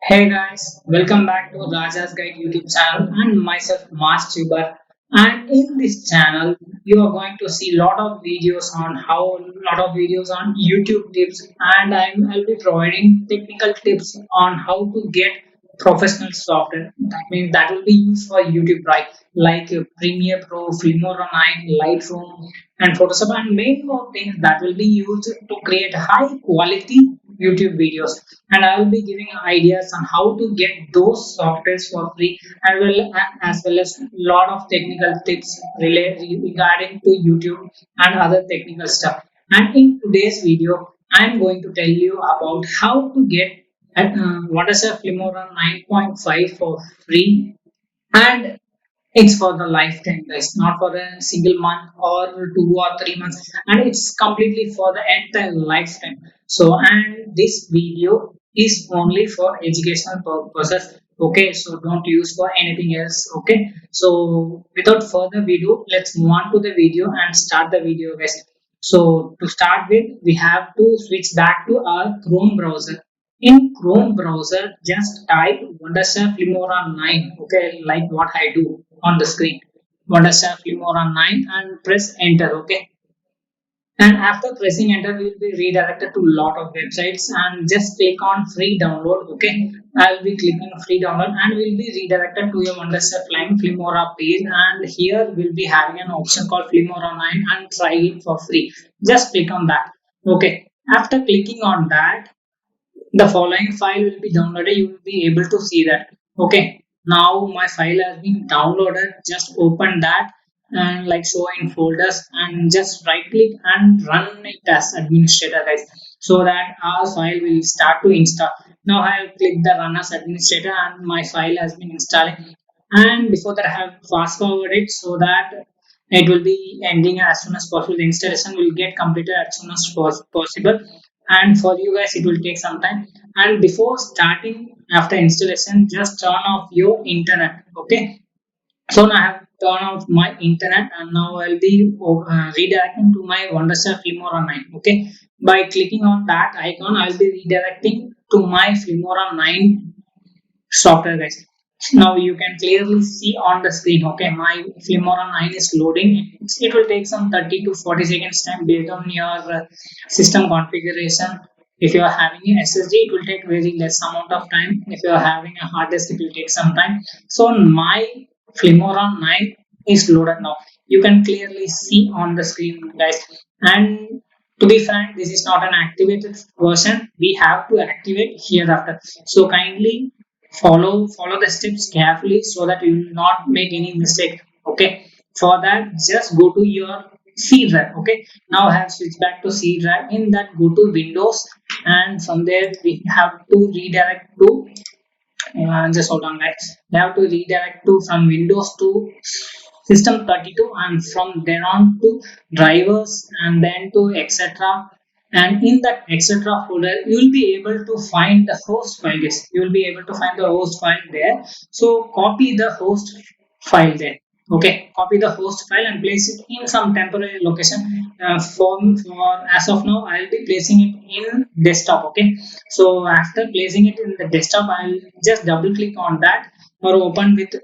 Hey guys, welcome back to Raja's Guide YouTube channel and myself Mas Tuber. And in this channel, you are going to see lot of videos on YouTube tips, and I'll be providing technical tips on how to get professional software. That means that will be used for YouTube, right? Like Premiere Pro, FILMORA 9, Lightroom, and Photoshop, and many more things that will be used to create high quality YouTube videos. And I will be giving ideas on how to get those softwares for free, as well as lot of technical tips regarding to YouTube and other technical stuff. And in today's video, I am going to tell you about how to get what is a Filmora 9.5 for free, and it's for the lifetime, guys, not for a single month or 2 or 3 months, and it's completely for the entire lifetime. So, and this video is only for educational purposes. Okay, so don't use for anything else. Okay, so without further video, let's move on to the video and start the video, guys. So to start with, we have to switch back to our Chrome browser. In Chrome browser, just type Wondershare Filmora 9, okay, like what I do on the screen. Wondershare Filmora 9 and press enter, okay. And after pressing enter, we will be redirected to a lot of websites, and just click on free download, okay. I'll be clicking free download and we'll be redirected to a Wondershare Filmora page, and here we'll be having an option called Filmora 9 and try it for free. Just click on that, okay. After clicking on that, the following file will be downloaded. You will be able to see that, okay. Now my file has been downloaded. Just open that and like show in folders, and just right click and run it as administrator, guys, so that our file will start to install. Now I have clicked the run as administrator and my file has been installing. And before that, I have fast forward it so that it will be ending as soon as possible. The installation will get completed as soon as possible, and for you guys it will take some time. And before starting, after installation, just turn off your internet, okay. So now I have turned off my internet, and now I'll be redirecting to my Wondershare Filmora 9, okay. By clicking on that icon, I'll be redirecting to my Filmora 9 software, guys. Now you can clearly see on the screen, okay, my Filmora 9 is loading. It will take some 30 to 40 seconds time based on your system configuration. If you are having an SSD, it will take very less amount of time. If you are having a hard disk, it will take some time. So my Filmora 9 is loaded now. You can clearly see on the screen, guys. And to be frank, this is not an activated version. We have to activate hereafter. So kindly follow the steps carefully so that you will not make any mistake, okay. For that, just go to your C drive, okay. Now I have switched back to C drive. In that, go to Windows, and from there we have to redirect to just hold on, guys. We have to redirect to from Windows to system 32, and from then on to drivers, and then to etc. And in that etc folder, you will be able to find the host file. Yes, you will be able to find the host file there. So copy the host file there, okay. Copy the host file and place it in some temporary location. For as of now, I'll be placing it in desktop, okay. So after placing it in the desktop, I'll just double click on that or open with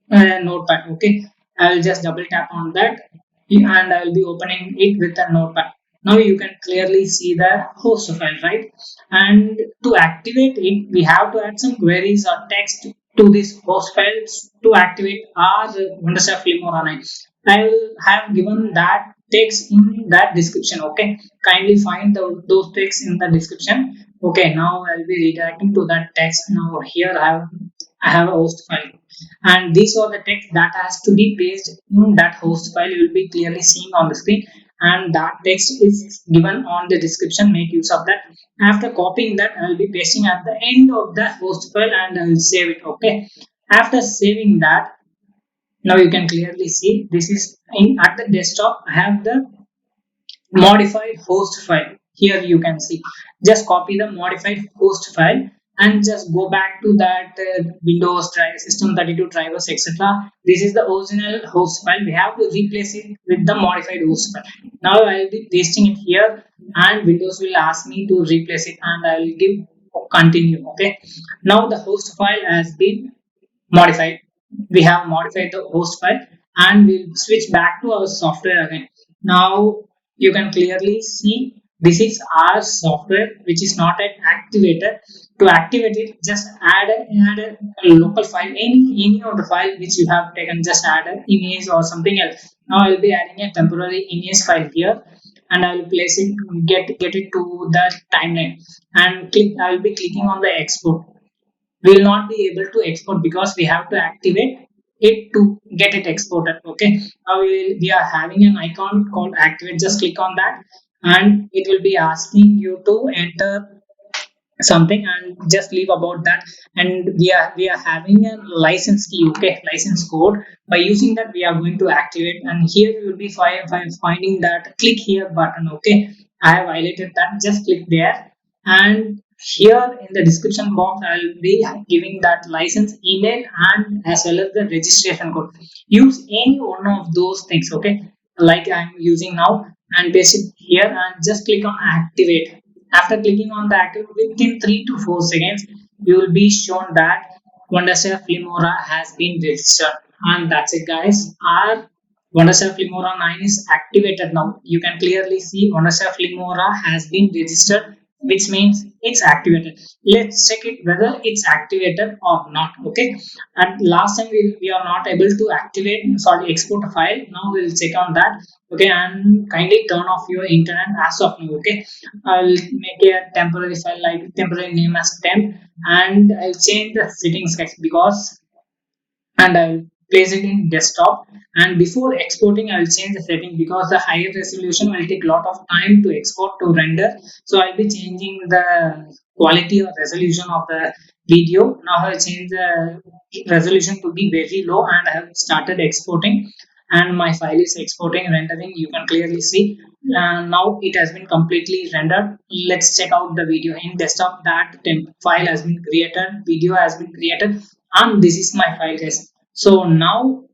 notepad, okay. I'll just double tap on that, and I'll be opening it with a notepad. Now you can clearly see the host file, right? And to activate it, we have to add some queries or text to this host files to activate our Wondershare Filmora 9. I'll have given that text in that description, okay. Kindly find those texts in the description, okay. Now I'll be redirecting to that text. Now here I have a host file, and these are the text that has to be pasted in that host file. You will be clearly seeing on the screen, and that text is given on the description. Make use of that. After copying that, I will be pasting at the end of the host file, and I will save it, okay. After saving that, now you can clearly see this is in at the desktop. I have the modified host file. Here you can see, just copy the modified host file and just go back to that Windows drive, system 32 drivers, etc. This is the original host file. We have to replace it with the modified host file. Now I will be pasting it here, and Windows will ask me to replace it, and I will give continue. Okay, now the host file has been modified. We have modified the host file, and we'll switch back to our software again. Now you can clearly see this is our software which is not yet activated. To activate it, just add a local file, any of the file which you have taken, just add an image or something else. Now I'll be adding a temporary image file here, and I will place it, get it to the timeline, and I will be clicking on the export. We will not be able to export because we have to activate it to get it exported. Okay, now we are having an icon called activate. Just click on that, and it will be asking you to enter something, and just leave about that. And we are having a license key, okay, license code. By using that, we are going to activate, and here you will be finding that click here button. Okay, I have highlighted that. Just click there, and here in the description box I'll be giving that license email and as well as the registration code. Use any one of those things, okay, like I'm using now, and paste it here, and just click on activate. After clicking on the active, within 3 to 4 seconds, you will be shown that Wondershare FILMORA has been registered. And that's it, guys. Our Wondershare FILMORA 9 is activated now. You can clearly see Wondershare FILMORA has been registered, which means it's activated. Let's check it whether it's activated or not. Okay. And last time we are not able to activate, sorry, export a file. Now we'll check on that. Okay, and kindly turn off your internet as of now. Okay, I'll make a temporary file like temporary name as temp, and I'll change the settings, guys, because, and I'll place it in desktop. And before exporting, I'll change the setting because the higher resolution will take a lot of time to export to render. So I'll be changing the quality or resolution of the video. Now I'll change the resolution to be very low, and I have started exporting, and my file is exporting, rendering. You can clearly see. Now it has been completely rendered. Let's check out the video in desktop. That temp file has been created, video has been created, and this is my file, guys. So now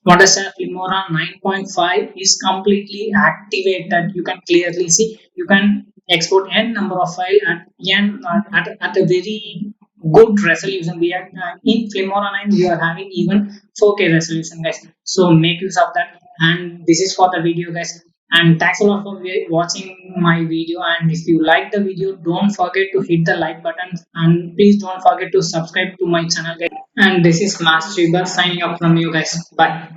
WonderShare FILMORA 9.5 is completely activated. You can clearly see. You can export n number of file at a very good resolution. We are in FILMORA 9. We are having even 4K resolution, guys. So make use of that. And this is for the video, guys. And thanks a lot for watching my video. And if you like the video, don't forget to hit the like button, and please don't forget to subscribe to my channel, guys. And this is Master Uber signing up from you guys. Bye.